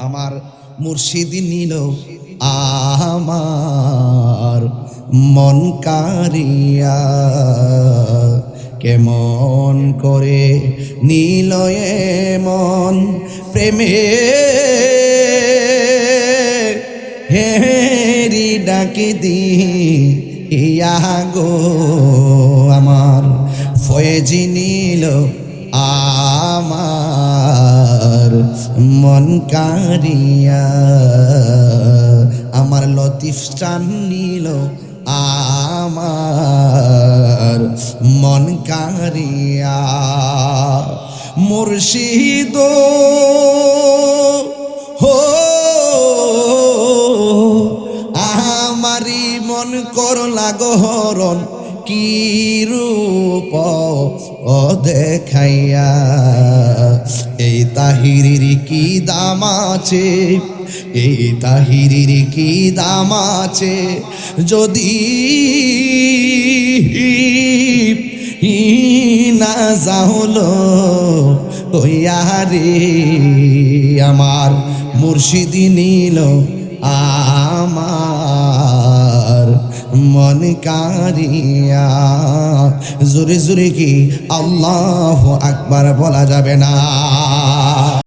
আমার মুর্শিদ নিল আমার মন কারিয়া, কেমন করে নিল মন প্রেমে হেরি ডাকে দি ইয়া গো আমার ফয়েজি নিল আমার মন কারিয়া, আমার লতিফ চান নিল আমার মন কারিয়া। মুর্শিদ হো আমারি মন করলা গহরণ কি রূপ ও দেখাইয়া, এই তাহিরির কি দাম আছে, এই তাহিরির কি দাম আছে, যদি না যাহলো ওয়ারে আমার মুর্শিদ নিল আমার মন কারিয়া। জোরে জোরে কি আল্লাহু আকবার বলা যাবে না?